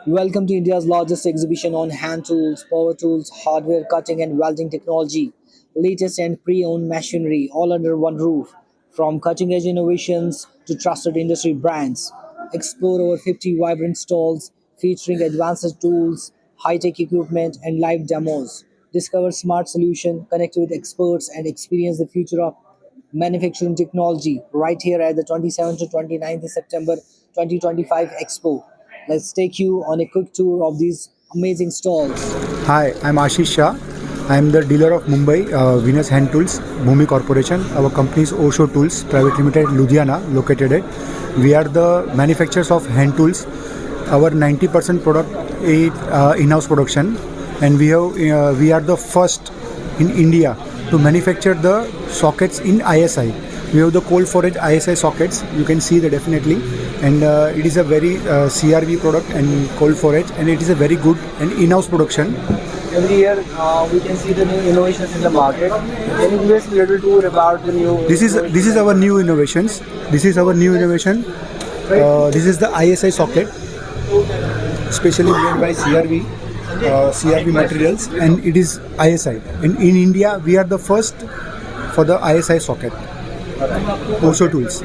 Welcome to India's largest exhibition on hand tools, power tools, hardware, cutting and welding technology, latest and pre-owned machinery, all under one roof. From cutting-edge innovations to trusted industry brands, explore over 50 vibrant stalls featuring advanced tools, high-tech equipment, and live demos. Discover smart solution, connect with experts, and experience the future of manufacturing technology right here at the 27th to 29th September 2025 Expo. Let's take you on a quick tour of these amazing stalls. Hi, I'm Ashish Shah. I'm the dealer of Mumbai, Venus Hand Tools, Bhumi Corporation. Our company is Osho Tools, Private Limited, Ludhiana, located at. We are the manufacturers of hand tools. Our 90% product is in-house production, and we are the first in India to manufacture the sockets in ISI. We have the cold forage ISI sockets. You can see that definitely, and it is a very CRV product and cold forage, and it is a very good and in-house production. Every year, we can see the new innovations in the market. Can you give us a little tour about the new? This is our new innovations. This is our new innovation. This is the ISI socket, specially made by CRV materials, and it is ISI. In India, we are the first for the ISI socket. Osho Tools.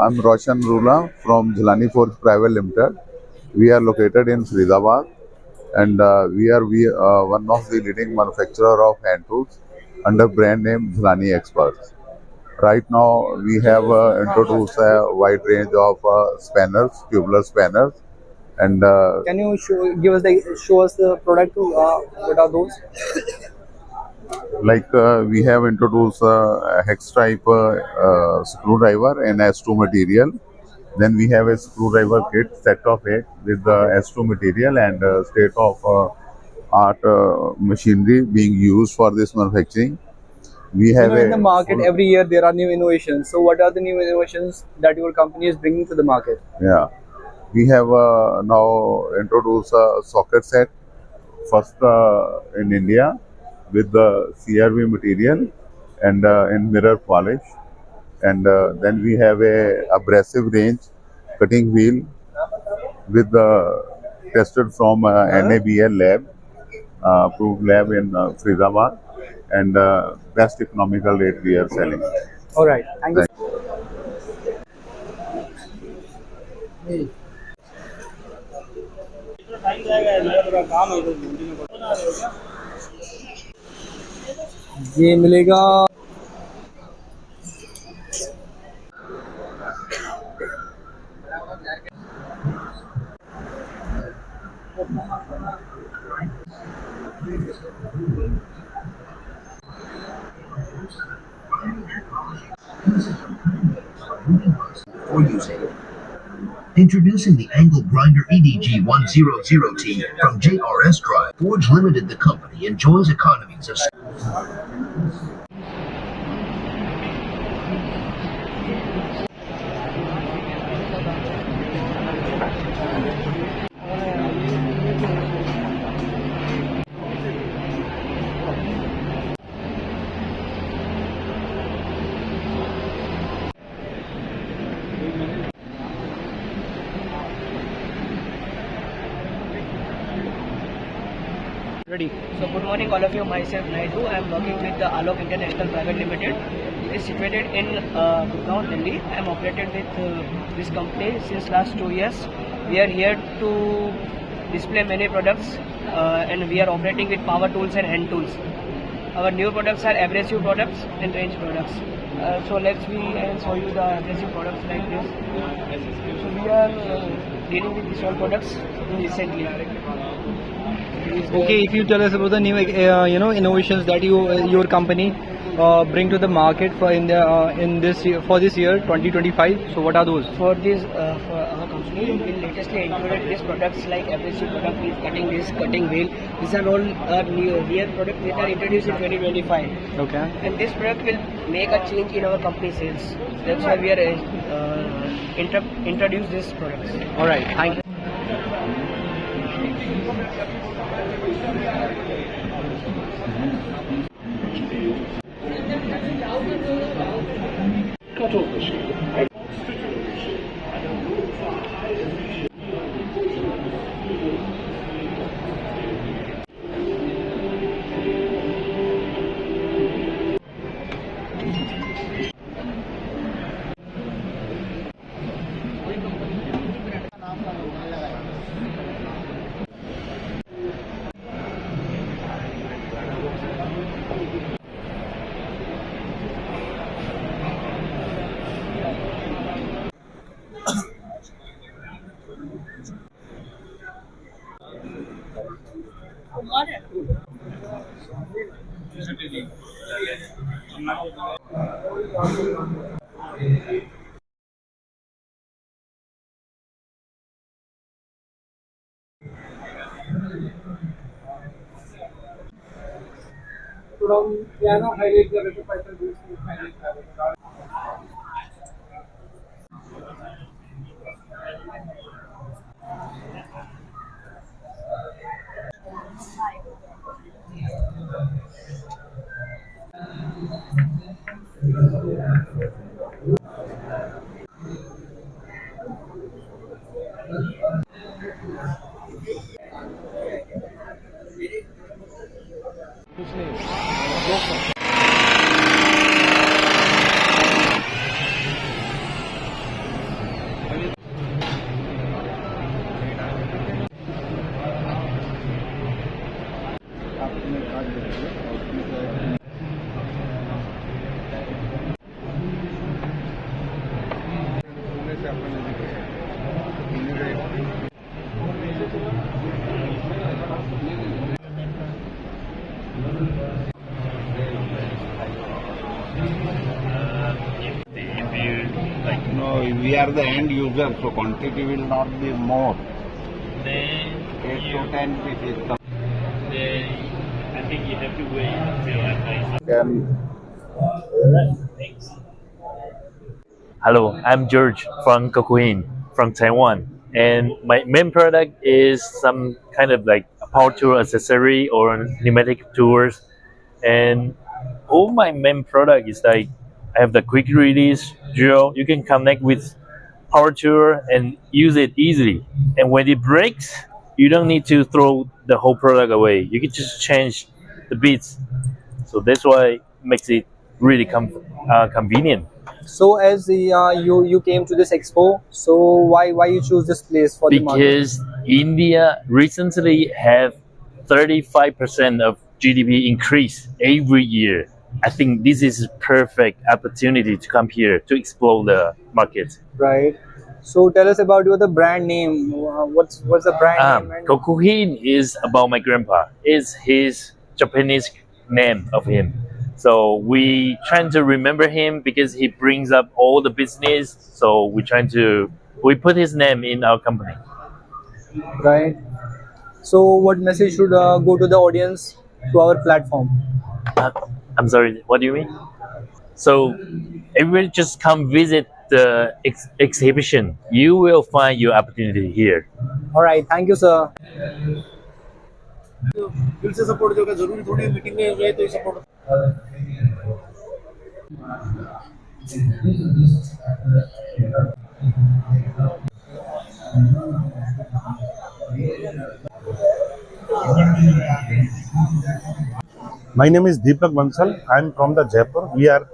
I'm Roshan Rula from Jilani Forge Private Limited. We are located in Faridabad, and we are one of the leading manufacturer of hand tools under brand name Jilani Experts. Right now, we have introduced a wide range of spanners, tubular spanners, and Can you show us the product? What are those? we have introduced a hex type screwdriver and S2 material. Then we have a screwdriver kit set of 8 with the S2 material and state of art machinery being used for this manufacturing. We have In the market, full- every year there are new innovations. So, what are the new innovations that your company is bringing to the market? yeah, we have now introduced a socket set first in India with the CRV material and in mirror polish. And then we have a abrasive range cutting wheel with the tested from NABL lab, approved lab in Faridabad, and best economical rate we are selling. All right. Thank you. ये मिलेगा For using. Introducing the angle grinder EDG 100T from JRS Drive. Forge Limited, the company, enjoys economies of Ready. So good morning all of you, myself Naidu. I am working with the Alok International Private Limited. It is situated in Gurgaon, Delhi. I am operated with this company since last 2 years. We are here to display many products and we are operating with power tools and hand tools. Our new products are abrasive products and range products. So let's show you the abrasive products like this. So we are dealing with these all products recently. Okay, if you tell us about the new, innovations that your company bring to the market for in this year, for this year 2025. So what are those? For this, for our company, we latestly included these products like abrasive product, cutting wheel. These are all new products that are introduced in 2025. Okay. And this product will make a change in our company sales. That's why we are introduce these products. All right. Thank you. If you like, we are the end user, so quantity will not be more. Then 8 to 10 pieces. I think you have to wait until I find Can Hello, I'm George from Kokuin, from Taiwan, and my main product is some kind of like a power tool accessory or pneumatic tools. And all my main product is like I have the quick release drill. You can connect with power tool and use it easily. And when it breaks, you don't need to throw the whole product away. You can just change the bits. So that's why it makes it really convenient. So as you came to this expo, so why you choose this place for the market? Because India recently have 35% of GDP increase every year. I think this is a perfect opportunity to come here to explore the market. Right. So tell us about the brand name. What's the brand name? And Kokuhin is about my grandpa. It's his Japanese name of him. So we trying to remember him because he brings up all the business. So we put his name in our company. Right. So, what message should go to the audience to our platform? Uh, I'm sorry. What do you mean? So everybody just come visit the exhibition. You will find your opportunity here. All right. Thank you, sir. My name is Deepak Bansal. I am from the Jaipur. We are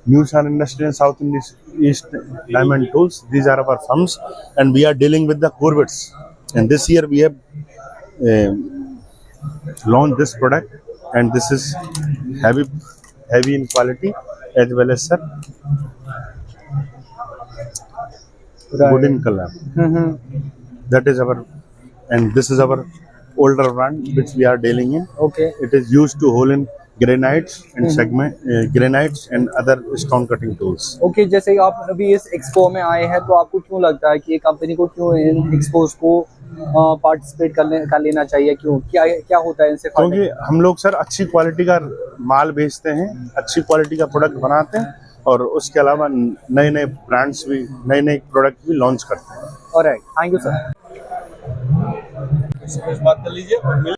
News and Industry in South Indies East Diamond Tools. These are our firms, and we are dealing with the Corvettes. And this year we have launched this product, and this is heavy, heavy in quality as well as sir, good in color. That is our, and this is our older brand which we are dealing in. Okay. It is used to hole in granites and segment granites and other stone cutting tools. Okay जैसे कि आप अभी इस expo में आए हैं तो आपको क्यों लगता है कि ये कंपनी को क्यों इन एक्सपोज को पार्टिसिपेट कर लेना चाहिए क्यों क्या क्या होता है इनसे फायदा? क्योंकि हम लोग सर अच्छी क्वालिटी का माल बेचते हैं, अच्छी क्वालिटी का प्रोडक्ट बनाते हैं और उसके अलावा नए नए ब्रांड्स भी नए नए प्रोडक्ट भी लॉन्च करते हैं. Alright thank you sir. बात कर लीजिए और मिल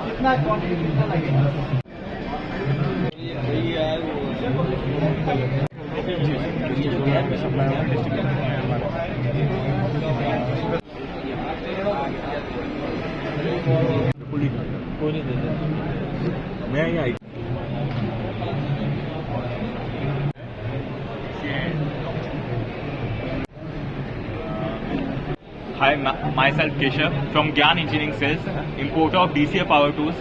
कितना क्वांटिटी कितना लगेगा? कोई नहीं दे मैं आई. Hi, myself Keshav from Gyan Engineering Sales, importer of DCA power tools.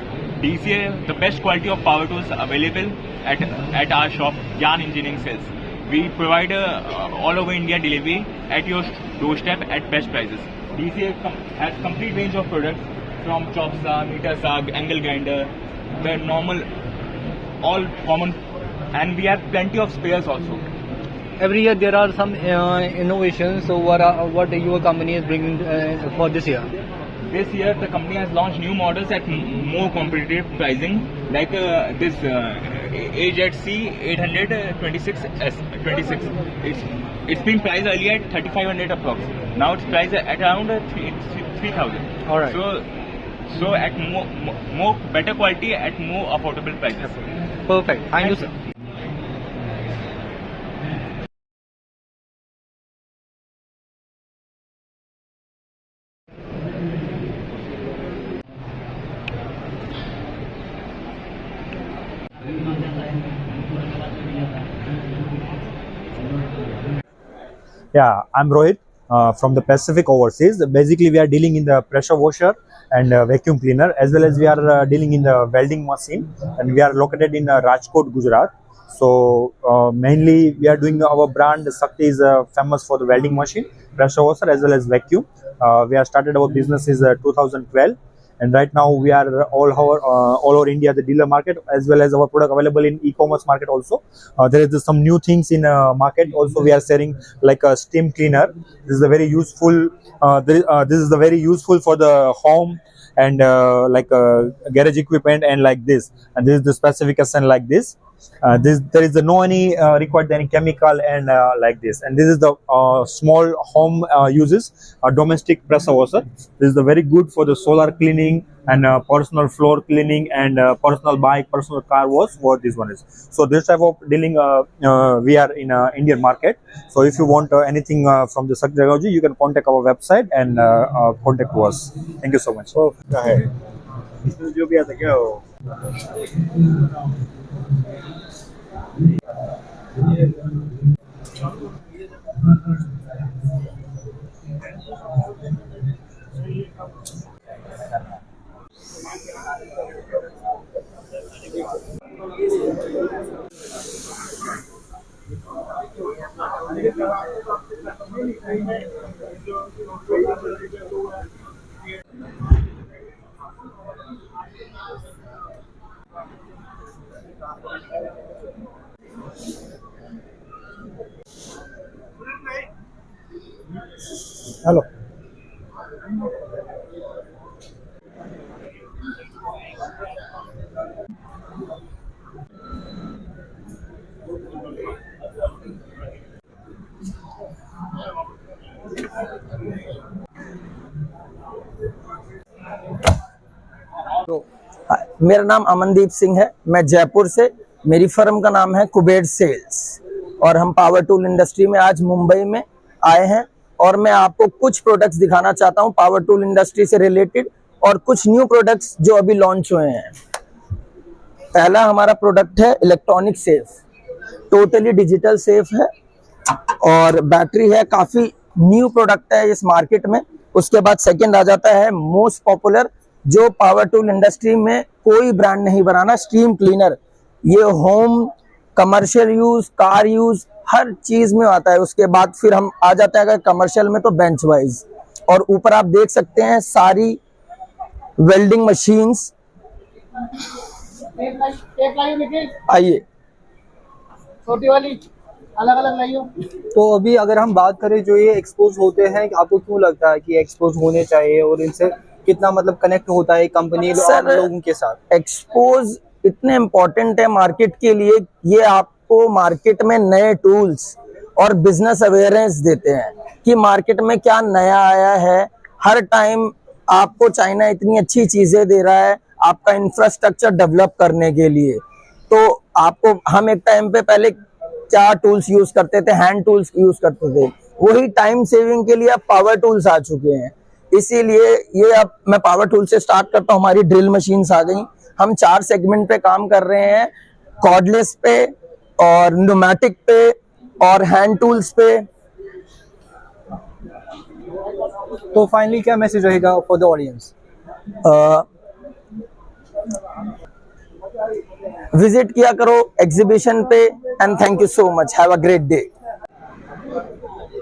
DCA, the best quality of power tools available at our shop, Gyan Engineering Sales. We provide all over India delivery at your doorstep at best prices. DCA has complete range of products from chop saw, meter saw, angle grinder, the normal, all common, and we have plenty of spares also. Every year there are some innovations. So what your company is bringing for this year? This year the company has launched new models at more competitive pricing, like this AZC 826S 26. It's been priced earlier at 3,500 approx. Now it's priced at around 3,000. All right. So at more better quality at more affordable prices. Perfect. Thank you, sir. Yeah, I'm Rohit from the Pacific Overseas. Basically, we are dealing in the pressure washer and vacuum cleaner, as well as we are dealing in the welding machine, and we are located in Rajkot, Gujarat. So mainly we are doing our brand Sakti is famous for the welding machine, pressure washer, as well as vacuum. We have started our business is 2012. And right now we are all over India, the dealer market, as well as our product available in e-commerce market also. There is some new things in market also. We are selling like a steam cleaner. This is a very useful. This is the very useful for the home and like garage equipment and like this. And this is the specification like this. There is no any required any chemical and like this. And this is the small home uses domestic pressure washer. This is the very good for the solar cleaning and personal floor cleaning and personal bike, personal car wash. What this one is. So this type of dealing we are in Indian market. So if you want anything from the Sakti technology, you can contact our website and contact us. Thank you so much. जो भी आता क्या हो hello. मेरा नाम अमनदीप सिंह है, मैं जयपुर से। मेरी फर्म का नाम है कुबेर सेल्स और हम पावर टूल इंडस्ट्री में आज मुंबई में आए हैं और मैं आपको कुछ प्रोडक्ट्स दिखाना चाहता हूं पावर टूल इंडस्ट्री से रिलेटेड और कुछ न्यू प्रोडक्ट्स जो अभी लॉन्च हुए हैं। पहला हमारा प्रोडक्ट है electronic safe, totally digital safe है और बैटरी है, काफी न्यू प्रोडक्ट है इस मार्केट में। उसके बाद सेकंड आ जाता है मोस्ट पॉपुलर, जो पावर टूल इंडस्ट्री में कोई ब्रांड नहीं बनाना, स्टीम क्लीनर। ये home, commercial use, car use, हर चीज में आता है। उसके बाद फिर हम आ जाते हैं अगर कमर्शियल में तो बेंच वाइज, और ऊपर आप देख सकते हैं सारी वेल्डिंग मशीन्स। आइए, छोटी वाली अलग अलग लाइयो। तो अभी अगर हम बात करें जो ये एक्सपोज होते हैं, आपको क्यों लगता है कि एक्सपोज होने चाहिए और इनसे कितना मतलब कनेक्ट होता है कंपनी और लोगों के साथ? एक्सपोज इतने इम्पोर्टेंट है मार्केट के लिए, ये आपको मार्केट में नए टूल्स और बिजनेस अवेयरनेस देते हैं कि मार्केट में क्या नया आया है। हर टाइम आपको चाइना इतनी अच्छी चीजें दे रहा है आपका इंफ्रास्ट्रक्चर डेवलप करने के लिए। तो आपको, हम एक टाइम पे पहले क्या टूल्स यूज करते थे, हैंड टूल्स यूज करते थे, वही टाइम सेविंग के लिए अब पावर टूल्स आ चुके हैं। इसीलिए ये अब मैं पावर टूल से स्टार्ट करता हूँ। हमारी ड्रिल मशीन्स आ गई। हम 4 सेगमेंट पे काम कर रहे हैं, कॉर्डलेस पे और न्यूमेटिक पे और हैंड टूल्स पे। तो फाइनली क्या मैसेज रहेगा फॉर द ऑडियंस? विजिट किया करो एग्जीबिशन पे and thank you so much, have a great day.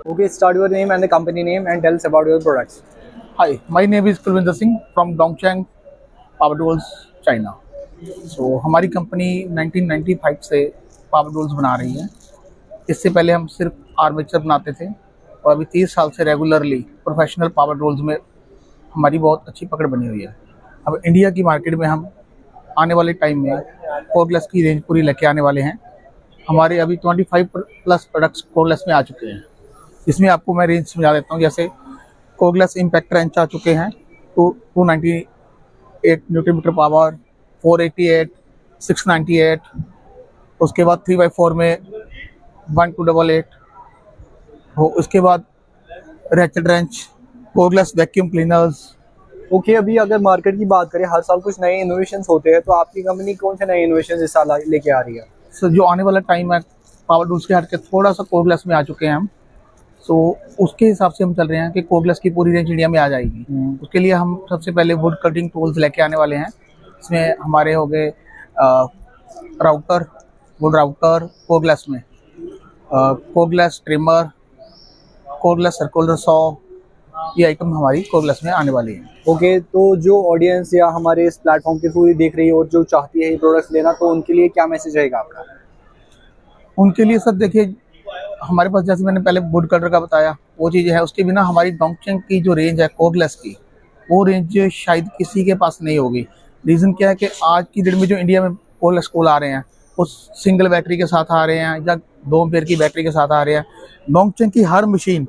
Okay, start your name and the company name and tell us about your products. Hi, my name is Kulwinder Singh from Dongchang Power Tools, China. So हमारी company 1995 से power tools बना रही है। इससे पहले हम सिर्फ armature बनाते थे और अभी 30 साल से रेगुलरली प्रोफेशनल पावर टूल्स में हमारी बहुत अच्छी पकड़ बनी हुई है। अब इंडिया की मार्केट में हम आने वाले टाइम में कोर्डलेस की रेंज पूरी लेके आने वाले हैं। हमारे अभी 25 प्लस प्रोडक्ट्स कोर्डलेस में आ चुके हैं। इसमें आपको मैं रेंज समझा देता हूँ। जैसे कोर्डलेस इम्पैक्ट रेंच आ चुके हैं, 298 न्यूटन मीटर पावर, 488, 698। उसके बाद 3x4 में 1288। उसके बाद ratchet wrench, cordless vacuum cleaners. Okay, अभी अगर मार्केट की बात करें, हर साल कुछ नए इनोवेशंस होते हैं, तो आपकी कंपनी कौन से नए इनोवेशंस इस साल लेके आ रही है? सो जो आने वाला टाइम है, पावर टूल्स के हट के थोड़ा सा कोर्डलेस में आ चुके हैं हम। सो उसके हिसाब से हम चल रहे हैं कि कोर्डलेस की पूरी रेंज इंडिया में आ जाएगी। उसके लिए हम सबसे पहले वुड कटिंग टूल्स लेके आने वाले हैं। इसमें हमारे हो गए राउटर, वुड राउटर कोर्डलेस में, cordless trimmer, cordless circular saw, ये आइटम हमारी कोर्डलेस में आने वाली है। ओके, तो जो ऑडियंस या हमारे इस प्लेटफॉर्म के थ्रू देख रही है और जो चाहती है ये प्रोडक्ट्स लेना, तो उनके लिए क्या मैसेज रहेगा आपका? उनके लिए सर देखिए, हमारे पास जैसे मैंने पहले वुड कटर का बताया वो चीज़ है। उसके बिना हमारी डोंगचेंग की जो रेंज है कोर्डलेस की, वो रेंज शायद किसी के पास नहीं होगी। रीज़न क्या है कि आज की डेट में जो इंडिया में कोर्डलेस कूल आ रहे हैं वो सिंगल बैटरी के साथ आ रहे हैं या 2 एम्पेयर की बैटरी के साथ आ रहे हैं। डोंगचेंग की हर मशीन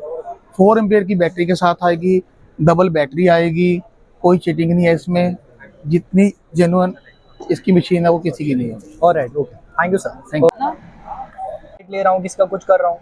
4 एम्पेयर की बैटरी के साथ आएगी, डबल बैटरी आएगी, कोई चीटिंग नहीं है इसमें। जितनी जेन्युइन इसकी मशीन है वो किसी की नहीं है। Alright, okay, thank you sir. Thank you. ले रहा हूँ, किसका कुछ कर रहा हूँ।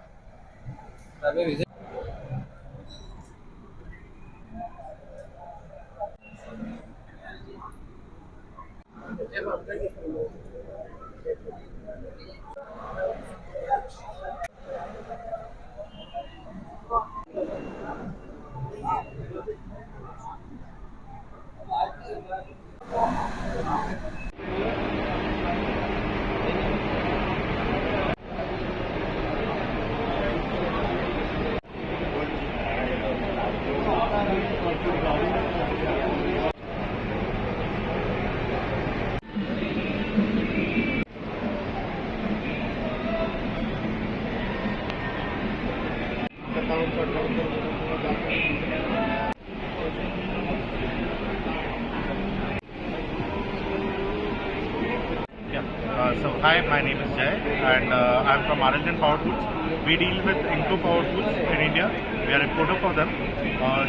So hi, my name is Jay and I'm from Arjun Power Tools. We deal with Inco Power Tools in India. We are importer for them.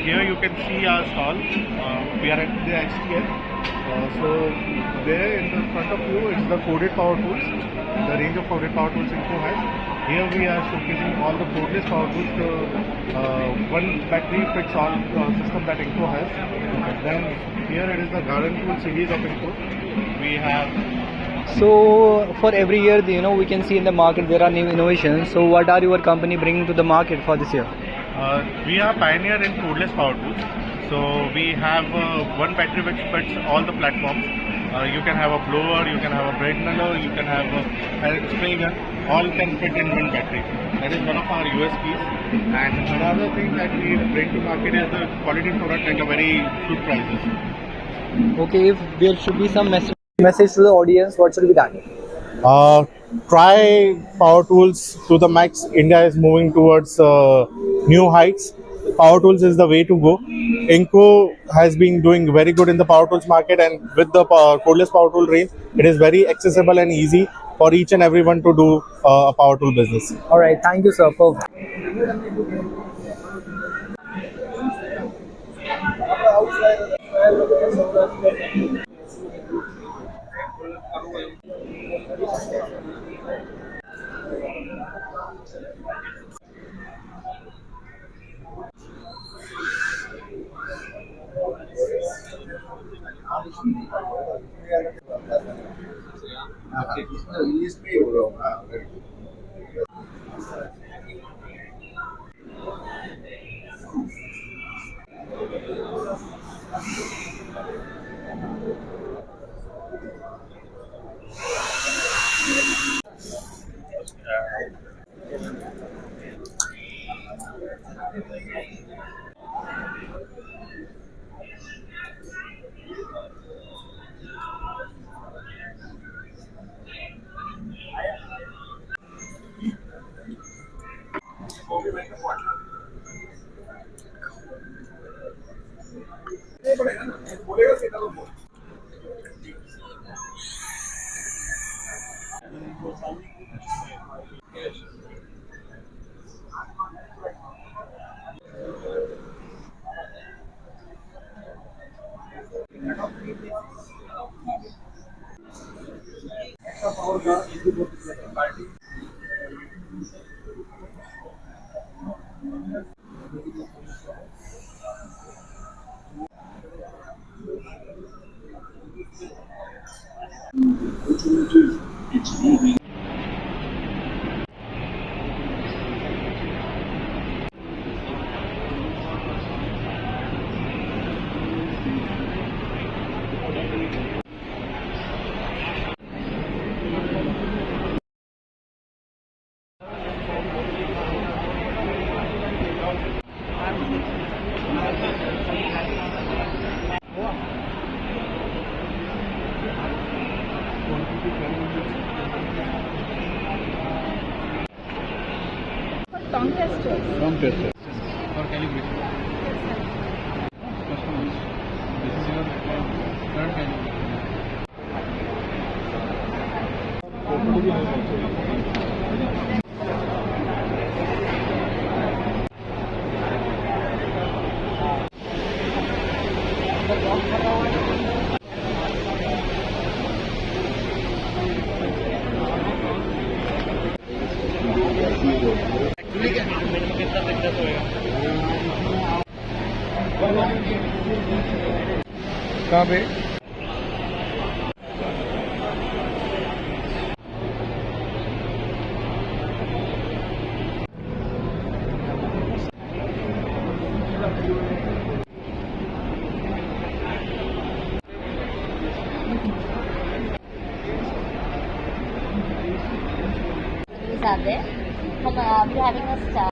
Here you can see our stall. We are at the XTS. So there in the front of you is the coded power tools, the range of coded power tools Inco has. Here we are showcasing all the cordless power tools, the one battery fits all system that Inco has. Then here it is the garden tool series of Inco. We have So for every year, we can see in the market there are new innovations. So what are your company bringing to the market for this year? we are pioneer in cordless power tools. So we have one battery which fits all the platforms. You can have a blower, you can have a bread miller, you can have a spray gun, all can fit in one battery. That is one of our USPs. And another thing that we bring to market is the quality product at a very good prices. Okay, if there should be some message to the audience, what should be that? Try power tools to the max. India is moving towards new heights. Power tools is the way to go. Inco has been doing very good in the power tools market, and with the cordless power tool range, it is very accessible and easy for each and everyone to do a power tool business. All right, thank you, sir. Perfect. Tongue testers. Tongue testers. For calibration. Customers. This is your third calibration. कहाँ पे Are there? We are having a staff.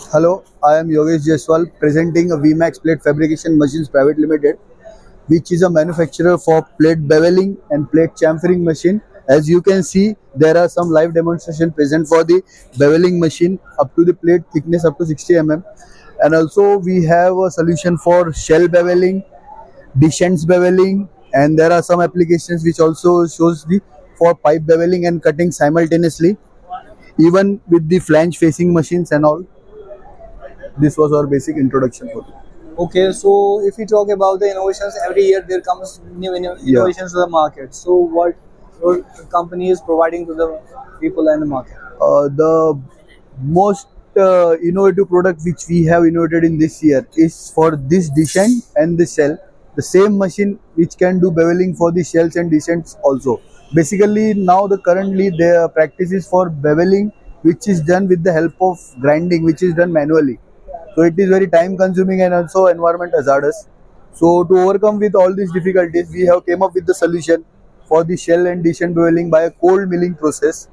Hello, I am Yogesh Jaiswal presenting a VMAX Plate Fabrication Machines Private Limited, which is a manufacturer for plate beveling and plate chamfering machine. As you can see, there are some live demonstration present for the beveling machine up to the plate thickness up to 60 mm. And also we have a solution for shell beveling, descents beveling, and there are some applications which also shows the for pipe beveling and cutting simultaneously, even with the flange facing machines and all. This was our basic introduction for it. Okay, so if we talk about the innovations, every year there comes new innovations to the market. So what your company is providing to the people and the market? The most innovative product which we have innovated in this year is for this descent and the shell. The same machine which can do beveling for the shells and descents also. Basically now the currently the practice is for beveling, which is done with the help of grinding, which is done manually. So it is very time consuming and also environment hazardous. So to overcome with all these difficulties, we have came up with the solution for the shell and descent beveling by a cold milling process,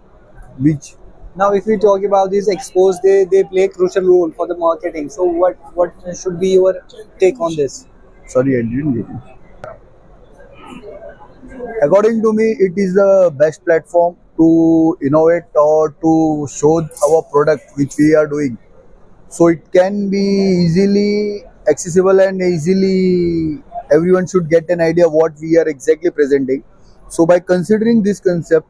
which Now, if we talk about these expos, they play a crucial role for the marketing. So what should be your take on this? sorry I didn't get it. According to me, it is the best platform to innovate or to show our product which we are doing. So it can be easily accessible and easily everyone should get an idea what we are exactly presenting. So by considering this concept,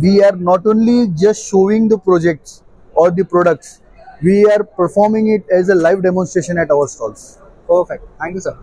we are not only just showing the projects or the products, we are performing it as a live demonstration at our stalls. Perfect. Thank you, sir.